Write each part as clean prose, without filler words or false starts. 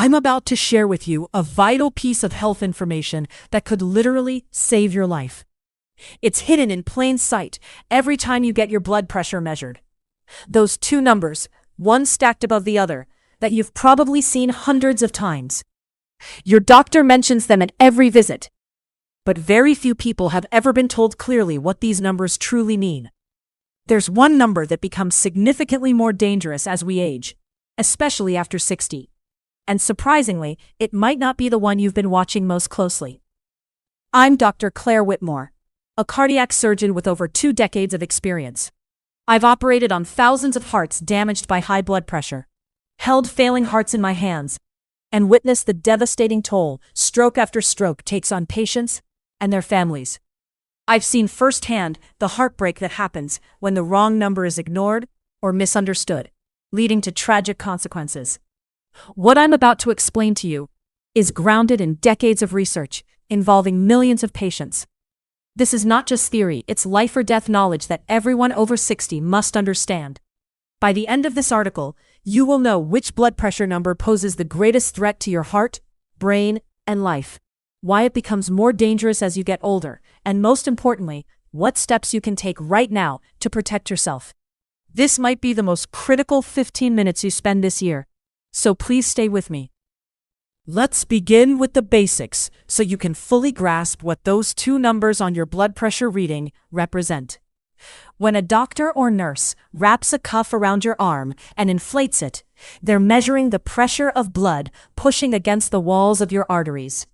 I'm about to share with you a vital piece of health information that could literally save your life. It's hidden in plain sight every time you get your blood pressure measured. Those two numbers, one stacked above the other, that you've probably seen hundreds of times. Your doctor mentions them at every visit. But very few people have ever been told clearly what these numbers truly mean. There's one number that becomes significantly more dangerous as we age, especially after 60. And surprisingly, it might not be the one you've been watching most closely. I'm Dr. Claire Whitmore, a cardiac surgeon with over 2 decades of experience. I've operated on thousands of hearts damaged by high blood pressure, held failing hearts in my hands, and witnessed the devastating toll stroke after stroke takes on patients and their families. I've seen firsthand the heartbreak that happens when the wrong number is ignored or misunderstood, leading to tragic consequences. What I'm about to explain to you is grounded in decades of research involving millions of patients. This is not just theory, it's life or death knowledge that everyone over 60 must understand. By the end of this article, you will know which blood pressure number poses the greatest threat to your heart, brain, and life, why it becomes more dangerous as you get older, and most importantly, what steps you can take right now to protect yourself. This might be the most critical 15 minutes you spend this year, so please stay with me. Let's begin with the basics so you can fully grasp what those two numbers on your blood pressure reading represent. When a doctor or nurse wraps a cuff around your arm and inflates it, they're measuring the pressure of blood pushing against the walls of your arteries.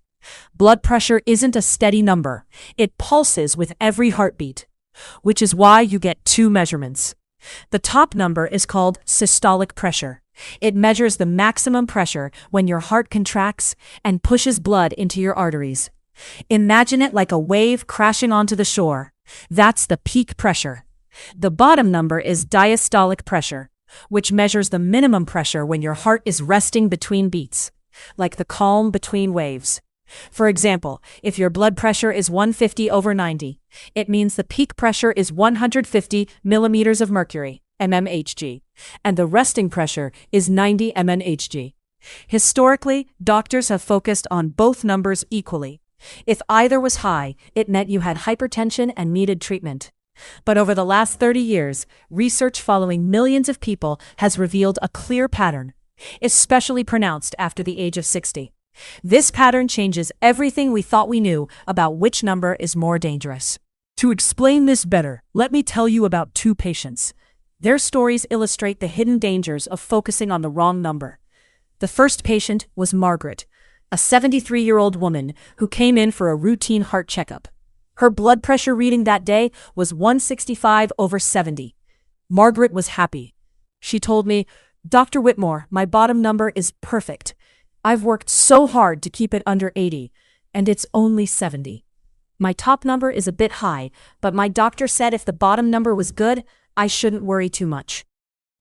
Blood pressure isn't a steady number. It pulses with every heartbeat, which is why you get two measurements. The top number is called systolic pressure. It measures the maximum pressure when your heart contracts and pushes blood into your arteries. Imagine it like a wave crashing onto the shore. That's the peak pressure. The bottom number is diastolic pressure, which measures the minimum pressure when your heart is resting between beats, like the calm between waves. For example, if your blood pressure is 150/90, it means the peak pressure is 150 millimeters of mercury, mmHg, and the resting pressure is 90 mmHg. Historically, doctors have focused on both numbers equally. If either was high, it meant you had hypertension and needed treatment. But over the last 30 years, research following millions of people has revealed a clear pattern, especially pronounced after the age of 60. This pattern changes everything we thought we knew about which number is more dangerous. To explain this better, let me tell you about 2 patients. Their stories illustrate the hidden dangers of focusing on the wrong number. The first patient was Margaret, a 73-year-old woman who came in for a routine heart checkup. Her blood pressure reading that day was 165/70. Margaret was happy. She told me, "Dr. Whitmore, my bottom number is perfect. I've worked so hard to keep it under 80, and it's only 70. My top number is a bit high, but my doctor said if the bottom number was good, I shouldn't worry too much."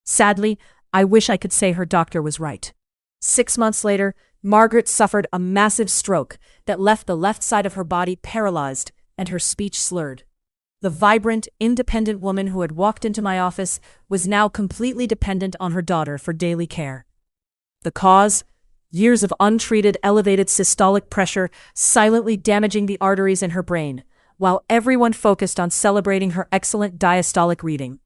Sadly, I wish I could say her doctor was right. 6 months later, Margaret suffered a massive stroke that left the left side of her body paralyzed and her speech slurred. The vibrant, independent woman who had walked into my office was now completely dependent on her daughter for daily care. The cause? Years of untreated elevated systolic pressure silently damaging the arteries in her brain, while everyone focused on celebrating her excellent diastolic reading.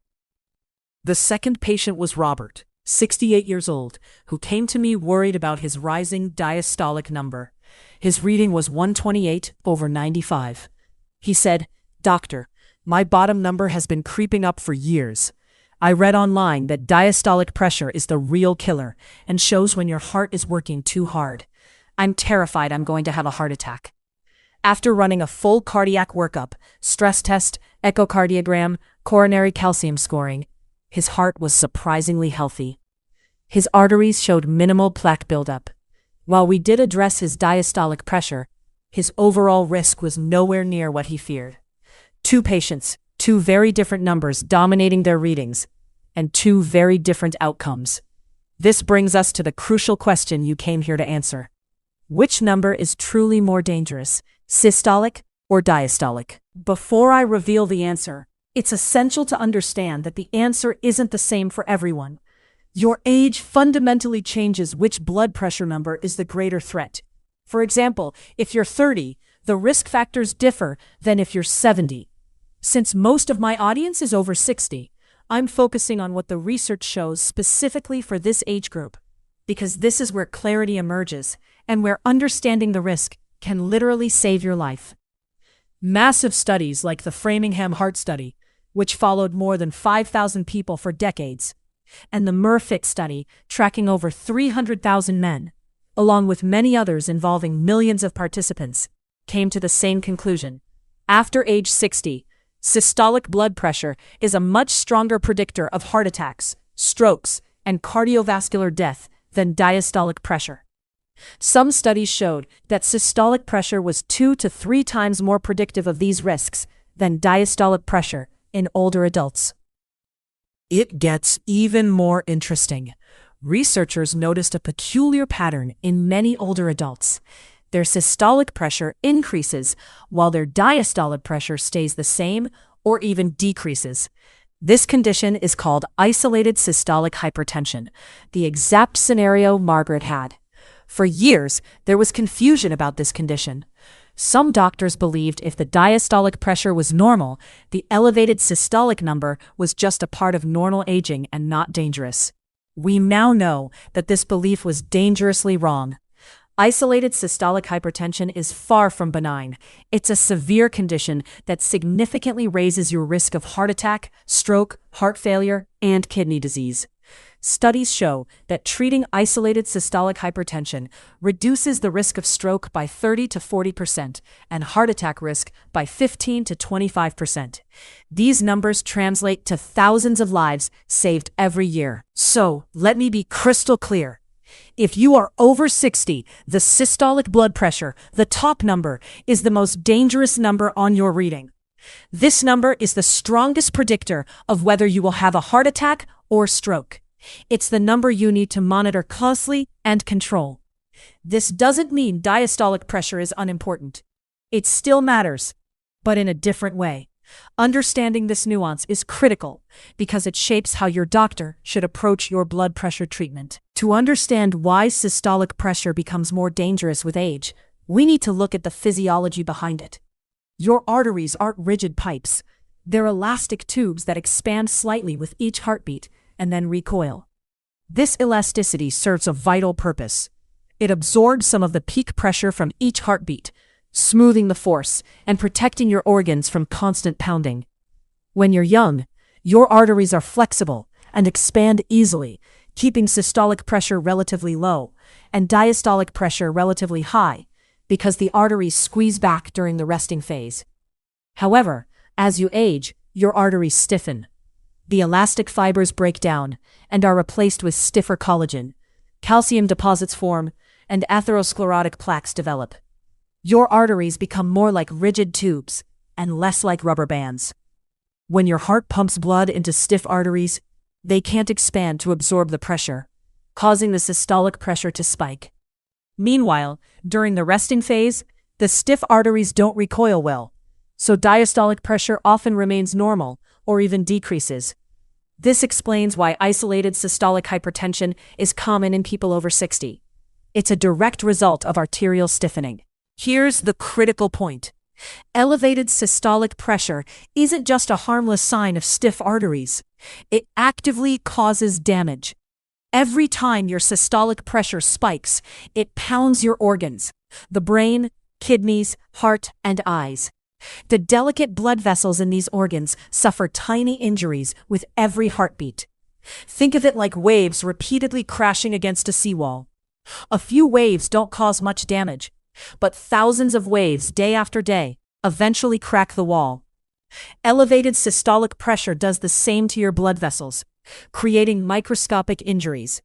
The second patient was Robert, 68 years old, who came to me worried about his rising diastolic number. His reading was 128/95. He said, "Doctor, my bottom number has been creeping up for years. I read online that diastolic pressure is the real killer and shows when your heart is working too hard. I'm terrified I'm going to have a heart attack." After running a full cardiac workup, stress test, echocardiogram, coronary calcium scoring, his heart was surprisingly healthy. His arteries showed minimal plaque buildup. While we did address his diastolic pressure, his overall risk was nowhere near what he feared. 2 patients, 2 very different numbers dominating their readings, and 2 very different outcomes. This brings us to the crucial question you came here to answer. Which number is truly more dangerous, systolic or diastolic? Before I reveal the answer, it's essential to understand that the answer isn't the same for everyone. Your age fundamentally changes which blood pressure number is the greater threat. For example, if you're 30, the risk factors differ than if you're 70. Since most of my audience is over 60, I'm focusing on what the research shows specifically for this age group, because this is where clarity emerges and where understanding the risk can literally save your life. Massive studies like the Framingham Heart Study, which followed more than 5,000 people for decades, and the Murphy study tracking over 300,000 men, along with many others involving millions of participants, came to the same conclusion. After age 60, systolic blood pressure is a much stronger predictor of heart attacks, strokes, and cardiovascular death than diastolic pressure. Some studies showed that systolic pressure was 2 to 3 times more predictive of these risks than diastolic pressure in older adults. It gets even more interesting. Researchers noticed a peculiar pattern in many older adults. Their systolic pressure increases while their diastolic pressure stays the same or even decreases. This condition is called isolated systolic hypertension, the exact scenario Margaret had. For years, there was confusion about this condition. Some doctors believed if the diastolic pressure was normal, the elevated systolic number was just a part of normal aging and not dangerous. We now know that this belief was dangerously wrong. Isolated systolic hypertension is far from benign. It's a severe condition that significantly raises your risk of heart attack, stroke, heart failure, and kidney disease. Studies show that treating isolated systolic hypertension reduces the risk of stroke by 30 to 40% and heart attack risk by 15 to 25%. These numbers translate to thousands of lives saved every year. So, let me be crystal clear. If you are over 60, the systolic blood pressure, the top number, is the most dangerous number on your reading. This number is the strongest predictor of whether you will have a heart attack or stroke. It's the number you need to monitor closely and control. This doesn't mean diastolic pressure is unimportant. It still matters, but in a different way. Understanding this nuance is critical because it shapes how your doctor should approach your blood pressure treatment. To understand why systolic pressure becomes more dangerous with age, we need to look at the physiology behind it. Your arteries aren't rigid pipes. They're elastic tubes that expand slightly with each heartbeat and then recoil. This elasticity serves a vital purpose. It absorbs some of the peak pressure from each heartbeat, smoothing the force and protecting your organs from constant pounding. When you're young, your arteries are flexible and expand easily, keeping systolic pressure relatively low and diastolic pressure relatively high because the arteries squeeze back during the resting phase. However, as you age, your arteries stiffen. The elastic fibers break down and are replaced with stiffer collagen. Calcium deposits form and atherosclerotic plaques develop. Your arteries become more like rigid tubes and less like rubber bands. When your heart pumps blood into stiff arteries, they can't expand to absorb the pressure, causing the systolic pressure to spike. Meanwhile, during the resting phase, the stiff arteries don't recoil well, so diastolic pressure often remains normal or even decreases. This explains why isolated systolic hypertension is common in people over 60. It's a direct result of arterial stiffening. Here's the critical point. Elevated systolic pressure isn't just a harmless sign of stiff arteries. It actively causes damage. Every time your systolic pressure spikes, it pounds your organs, the brain, kidneys, heart, and eyes. The delicate blood vessels in these organs suffer tiny injuries with every heartbeat. Think of it like waves repeatedly crashing against a seawall. A few waves don't cause much damage, but thousands of waves day after day eventually crack the wall. Elevated systolic pressure does the same to your blood vessels, creating microscopic injuries.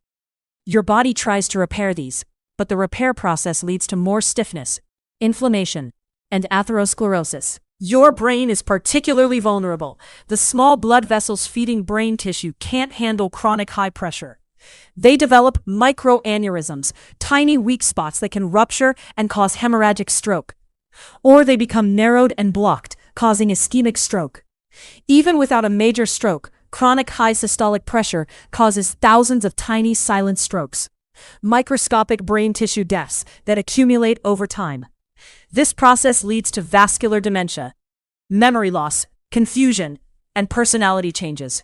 Your body tries to repair these, but the repair process leads to more stiffness, inflammation, and atherosclerosis. Your brain is particularly vulnerable. The small blood vessels feeding brain tissue can't handle chronic high pressure. They develop microaneurysms, tiny weak spots that can rupture and cause hemorrhagic stroke. Or they become narrowed and blocked, causing ischemic stroke. Even without a major stroke, Chronic high systolic pressure causes thousands of tiny silent strokes, microscopic brain tissue deaths that accumulate over time. This process leads to vascular dementia, memory loss, confusion, and personality changes.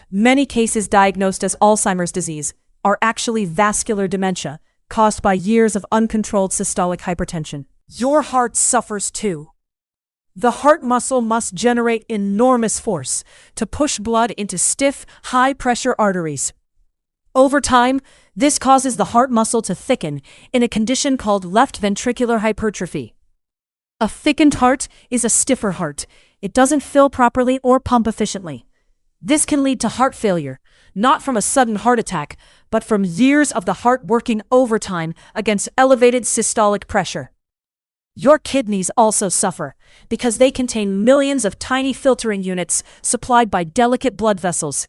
Many cases diagnosed as Alzheimer's disease are actually vascular dementia caused by years of uncontrolled systolic hypertension. Your heart suffers too. The heart muscle must generate enormous force to push blood into stiff, high-pressure arteries. Over time, this causes the heart muscle to thicken in a condition called left ventricular hypertrophy. A thickened heart is a stiffer heart. It doesn't fill properly or pump efficiently. This can lead to heart failure, not from a sudden heart attack, but from years of the heart working overtime against elevated systolic pressure. Your kidneys also suffer because they contain millions of tiny filtering units supplied by delicate blood vessels.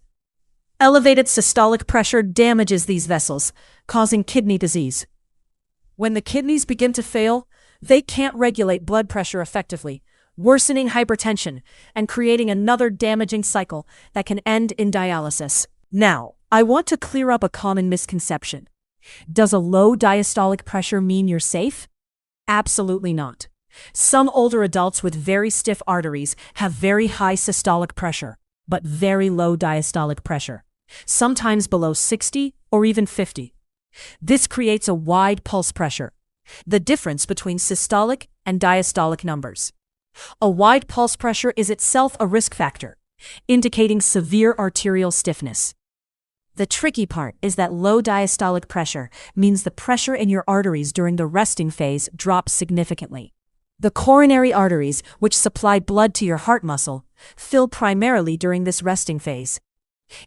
Elevated systolic pressure damages these vessels, causing kidney disease. When the kidneys begin to fail, they can't regulate blood pressure effectively, worsening hypertension and creating another damaging cycle that can end in dialysis. Now, I want to clear up a common misconception. Does a low diastolic pressure mean you're safe? Absolutely not. Some older adults with very stiff arteries have very high systolic pressure, but very low diastolic pressure, sometimes below 60 or even 50. This creates a wide pulse pressure, the difference between systolic and diastolic numbers. A wide pulse pressure is itself a risk factor, indicating severe arterial stiffness. The tricky part is that low diastolic pressure means the pressure in your arteries during the resting phase drops significantly. The coronary arteries, which supply blood to your heart muscle, fill primarily during this resting phase.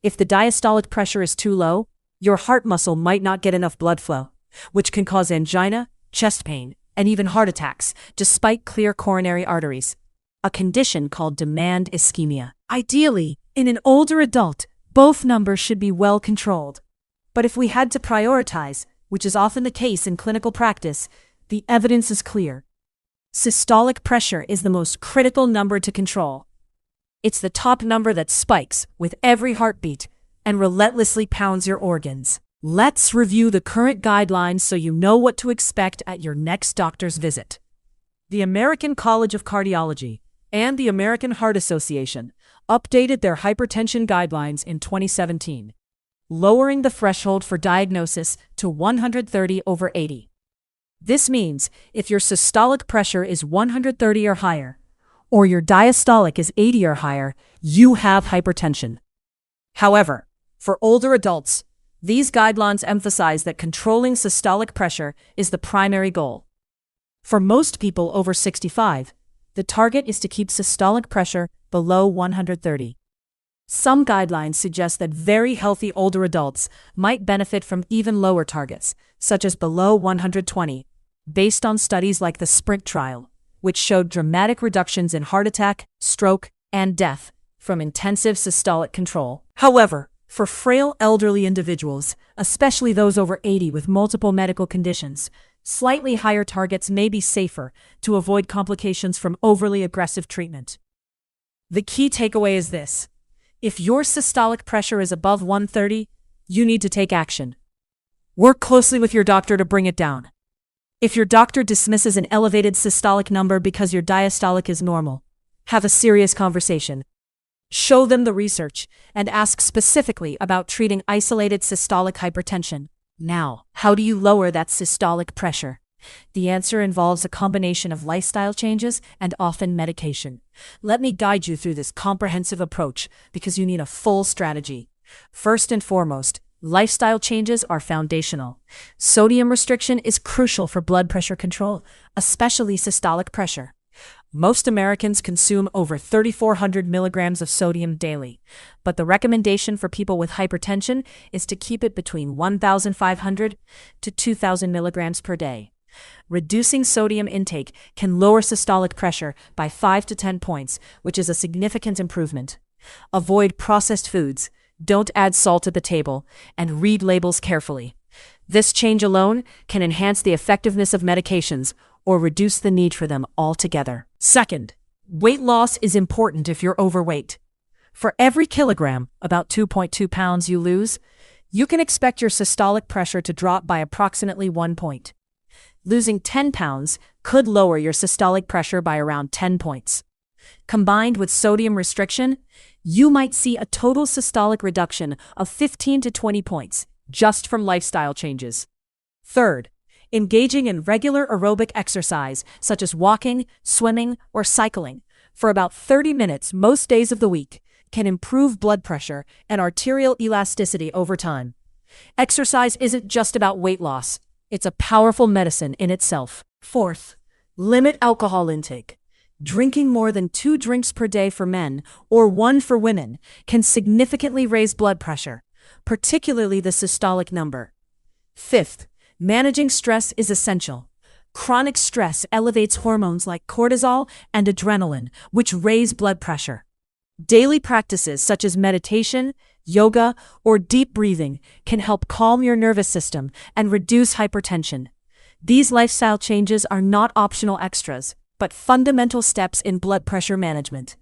If the diastolic pressure is too low, your heart muscle might not get enough blood flow, which can cause angina, chest pain, and even heart attacks, despite clear coronary arteries, a condition called demand ischemia. Ideally, in an older adult, both numbers should be well controlled. But if we had to prioritize, which is often the case in clinical practice, the evidence is clear. Systolic pressure is the most critical number to control. It's the top number that spikes with every heartbeat and relentlessly pounds your organs. Let's review the current guidelines so you know what to expect at your next doctor's visit. The American College of Cardiology and the American Heart Association updated their hypertension guidelines in 2017, lowering the threshold for diagnosis to 130/80. This means if your systolic pressure is 130 or higher, or your diastolic is 80 or higher, you have hypertension. However, for older adults, these guidelines emphasize that controlling systolic pressure is the primary goal. For most people over 65, the target is to keep systolic pressure below 130. Some guidelines suggest that very healthy older adults might benefit from even lower targets, such as below 120, based on studies like the SPRINT trial, which showed dramatic reductions in heart attack, stroke, and death from intensive systolic control. However, for frail elderly individuals, especially those over 80 with multiple medical conditions, slightly higher targets may be safer to avoid complications from overly aggressive treatment. The key takeaway is this: if your systolic pressure is above 130, you need to take action. Work closely with your doctor to bring it down. If your doctor dismisses an elevated systolic number because your diastolic is normal, have a serious conversation. Show them the research and ask specifically about treating isolated systolic hypertension. Now, how do you lower that systolic pressure? The answer involves a combination of lifestyle changes and often medication. Let me guide you through this comprehensive approach because you need a full strategy. First and foremost, lifestyle changes are foundational. Sodium restriction is crucial for blood pressure control, especially systolic pressure. Most Americans consume over 3,400 milligrams of sodium daily, but the recommendation for people with hypertension is to keep it between 1,500 to 2,000 milligrams per day. Reducing sodium intake can lower systolic pressure by 5 to 10 points, which is a significant improvement. Avoid processed foods, don't add salt at the table, and read labels carefully. This change alone can enhance the effectiveness of medications or reduce the need for them altogether. Second, weight loss is important if you're overweight. For every kilogram, about 2.2 pounds you lose, you can expect your systolic pressure to drop by approximately 1 point. Losing 10 pounds could lower your systolic pressure by around 10 points. Combined with sodium restriction, you might see a total systolic reduction of 15 to 20 points just from lifestyle changes. Third, engaging in regular aerobic exercise such as walking, swimming, or cycling for about 30 minutes most days of the week can improve blood pressure and arterial elasticity over time. Exercise isn't just about weight loss. It's a powerful medicine in itself. Fourth, limit alcohol intake. Drinking more than 2 drinks per day for men or 1 for women can significantly raise blood pressure, particularly the systolic number. Fifth, managing stress is essential. Chronic stress elevates hormones like cortisol and adrenaline, which raise blood pressure. Daily practices such as meditation, yoga, or deep breathing can help calm your nervous system and reduce hypertension. These lifestyle changes are not optional extras, but fundamental steps in blood pressure management.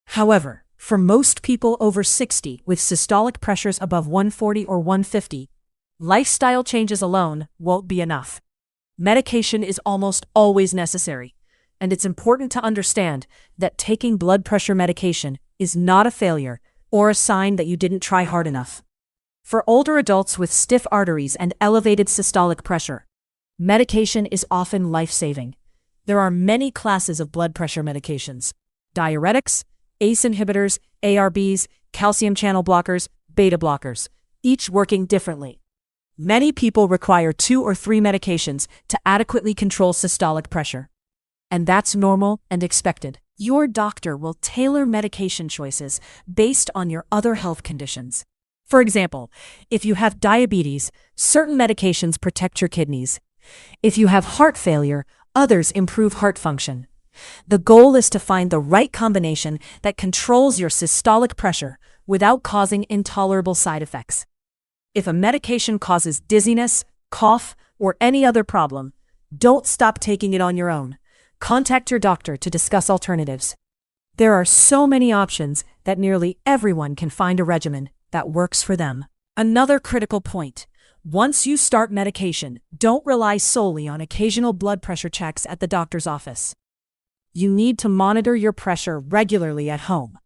However, for most people over 60 with systolic pressures above 140 or 150, lifestyle changes alone won't be enough. Medication is almost always necessary, and it's important to understand that taking blood pressure medication is not a failure or a sign that you didn't try hard enough. For older adults with stiff arteries and elevated systolic pressure, medication is often life-saving. There are many classes of blood pressure medications: diuretics, ACE inhibitors, ARBs, calcium channel blockers, beta blockers, each working differently. Many people require 2 or 3 medications to adequately control systolic pressure. And that's normal and expected. Your doctor will tailor medication choices based on your other health conditions. For example, if you have diabetes, certain medications protect your kidneys. If you have heart failure, others improve heart function. The goal is to find the right combination that controls your systolic pressure without causing intolerable side effects. If a medication causes dizziness, cough, or any other problem, don't stop taking it on your own. Contact your doctor to discuss alternatives. There are so many options that nearly everyone can find a regimen that works for them. Another critical point: once you start medication, don't rely solely on occasional blood pressure checks at the doctor's office. You need to monitor your pressure regularly at home.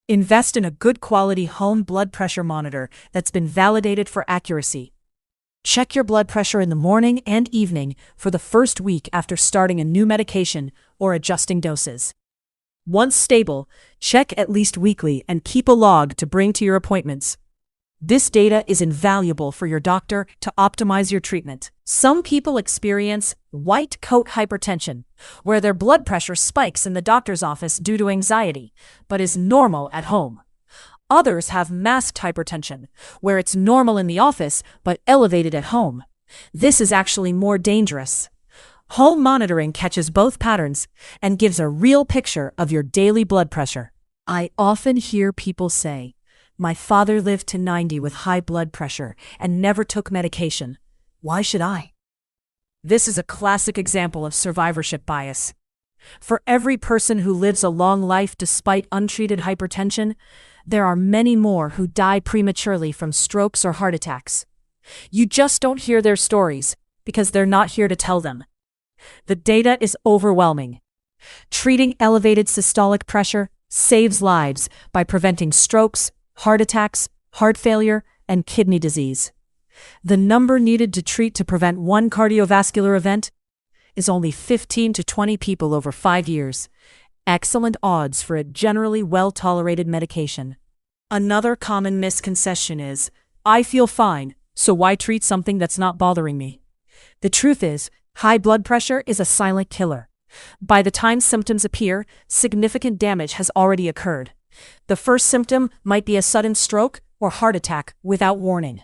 Invest in a good quality home blood pressure monitor that's been validated for accuracy. Check your blood pressure in the morning and evening for the first week after starting a new medication or adjusting doses. Once stable, check at least weekly and keep a log to bring to your appointments. This data is invaluable for your doctor to optimize your treatment. Some people experience white coat hypertension, where their blood pressure spikes in the doctor's office due to anxiety, but is normal at home. Others have masked hypertension, where it's normal in the office but elevated at home. This is actually more dangerous. Home monitoring catches both patterns and gives a real picture of your daily blood pressure. I often hear people say, "My father lived to 90 with high blood pressure and never took medication. Why should I?" This is a classic example of survivorship bias. For every person who lives a long life despite untreated hypertension, there are many more who die prematurely from strokes or heart attacks. You just don't hear their stories because they're not here to tell them. The data is overwhelming. Treating elevated systolic pressure saves lives by preventing strokes, heart attacks, heart failure, and kidney disease. The number needed to treat to prevent one cardiovascular event is only 15 to 20 people over 5 years. Excellent odds for a generally well-tolerated medication. Another common misconception is, "I feel fine, so why treat something that's not bothering me?" The truth is, high blood pressure is a silent killer. By the time symptoms appear, significant damage has already occurred. The first symptom might be a sudden stroke or heart attack without warning.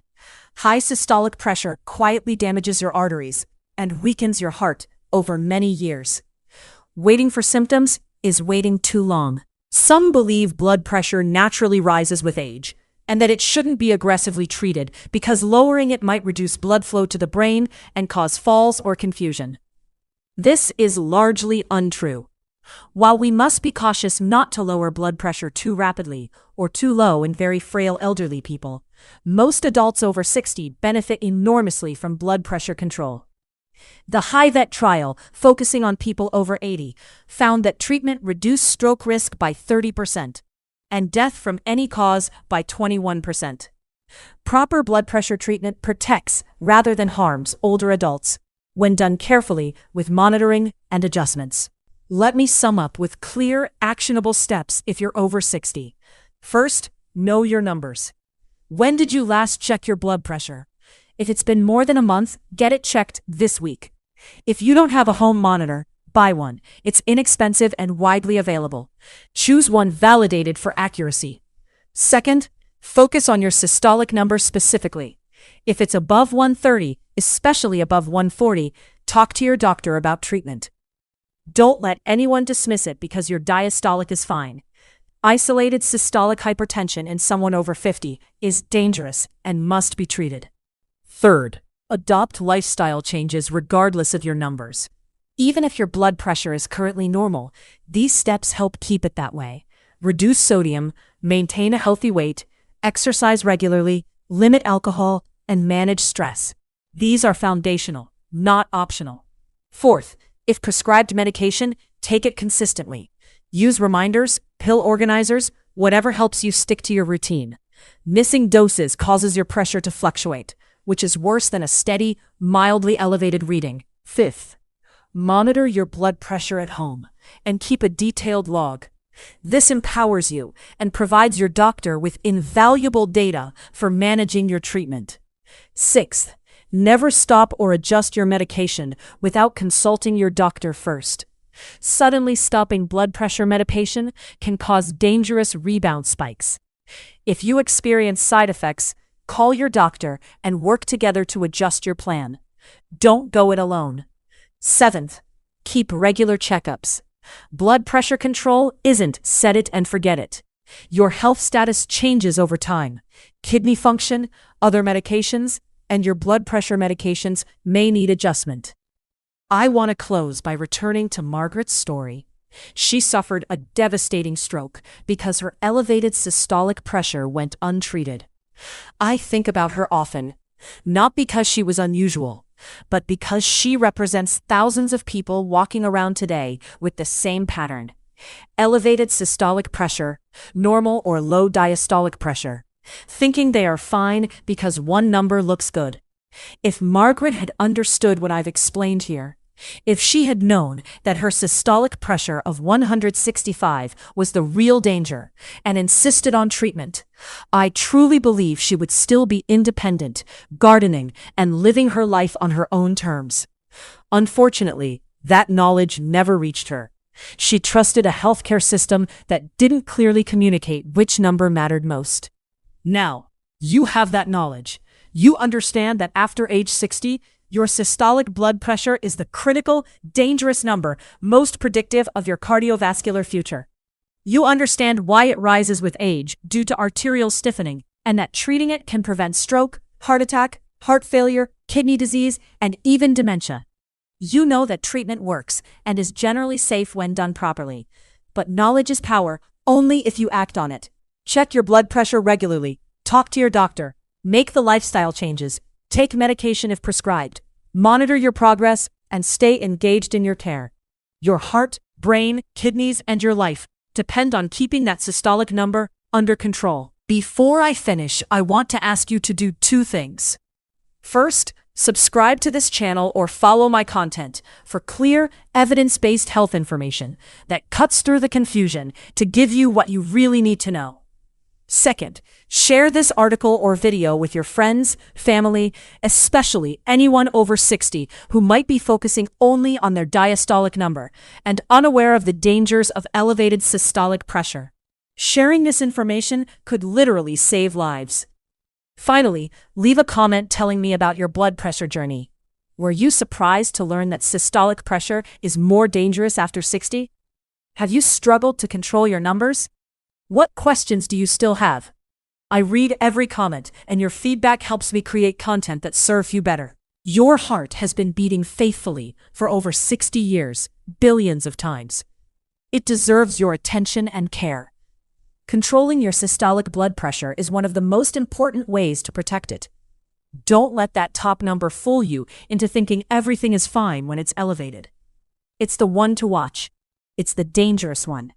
High systolic pressure quietly damages your arteries and weakens your heart over many years. Waiting for symptoms is waiting too long. Some believe blood pressure naturally rises with age, and that it shouldn't be aggressively treated because lowering it might reduce blood flow to the brain and cause falls or confusion. This is largely untrue. While we must be cautious not to lower blood pressure too rapidly or too low in very frail elderly people, most adults over 60 benefit enormously from blood pressure control. The HIVET trial, focusing on people over 80, found that treatment reduced stroke risk by 30% and death from any cause by 21%. Proper blood pressure treatment protects rather than harms older adults when done carefully with monitoring and adjustments. Let me sum up with clear, actionable steps if you're over 60. First, know your numbers. When did you last check your blood pressure? If it's been more than a month, get it checked this week. If you don't have a home monitor, buy one. It's inexpensive and widely available. Choose one validated for accuracy. Second, focus on your systolic number specifically. If it's above 130, especially above 140, talk to your doctor about treatment. Don't let anyone dismiss it because your diastolic is fine. Isolated systolic hypertension in someone over 50 is dangerous and must be treated. Third, adopt lifestyle changes regardless of your numbers. Even if your blood pressure is currently normal, these steps help keep it that way. Reduce sodium, maintain a healthy weight, exercise regularly, limit alcohol, and manage stress. These are foundational, not optional. Fourth, if prescribed medication, take it consistently. Use reminders, pill organizers, whatever helps you stick to your routine. Missing doses causes your pressure to fluctuate, which is worse than a steady, mildly elevated reading. Fifth, monitor your blood pressure at home and keep a detailed log. This empowers you and provides your doctor with invaluable data for managing your treatment. Sixth, never stop or adjust your medication without consulting your doctor first. Suddenly stopping blood pressure medication can cause dangerous rebound spikes. If you experience side effects, call your doctor and work together to adjust your plan. Don't go it alone. Seventh, keep regular checkups. Blood pressure control isn't set it and forget it. Your health status changes over time. Kidney function, other medications, and your blood pressure medications may need adjustment. I want to close by returning to Margaret's story. She suffered a devastating stroke because her elevated systolic pressure went untreated. I think about her often, not because she was unusual, but because she represents thousands of people walking around today with the same pattern. Elevated systolic pressure, normal or low diastolic pressure, thinking they are fine because one number looks good. If Margaret had understood what I've explained here, if she had known that her systolic pressure of 165 was the real danger and insisted on treatment, I truly believe she would still be independent, gardening, and living her life on her own terms. Unfortunately, that knowledge never reached her. She trusted a healthcare system that didn't clearly communicate which number mattered most. Now, you have that knowledge. You understand that after age 60, your systolic blood pressure is the critical, dangerous number most predictive of your cardiovascular future. You understand why it rises with age due to arterial stiffening, and that treating it can prevent stroke, heart attack, heart failure, kidney disease, and even dementia. You know that treatment works and is generally safe when done properly. But knowledge is power only if you act on it. Check your blood pressure regularly, talk to your doctor, make the lifestyle changes, take medication if prescribed, monitor your progress, and stay engaged in your care. Your heart, brain, kidneys, and your life depend on keeping that systolic number under control. Before I finish, I want to ask you to do two things. First, subscribe to this channel or follow my content for clear, evidence-based health information that cuts through the confusion to give you what you really need to know. Second, share this article or video with your friends, family, especially anyone over 60 who might be focusing only on their diastolic number and unaware of the dangers of elevated systolic pressure. Sharing this information could literally save lives. Finally, leave a comment telling me about your blood pressure journey. Were you surprised to learn that systolic pressure is more dangerous after 60? Have you struggled to control your numbers? What questions do you still have? I read every comment, and your feedback helps me create content that serves you better. Your heart has been beating faithfully for over 60 years, billions of times. It deserves your attention and care. Controlling your systolic blood pressure is one of the most important ways to protect it. Don't let that top number fool you into thinking everything is fine when it's elevated. It's the one to watch. It's the dangerous one.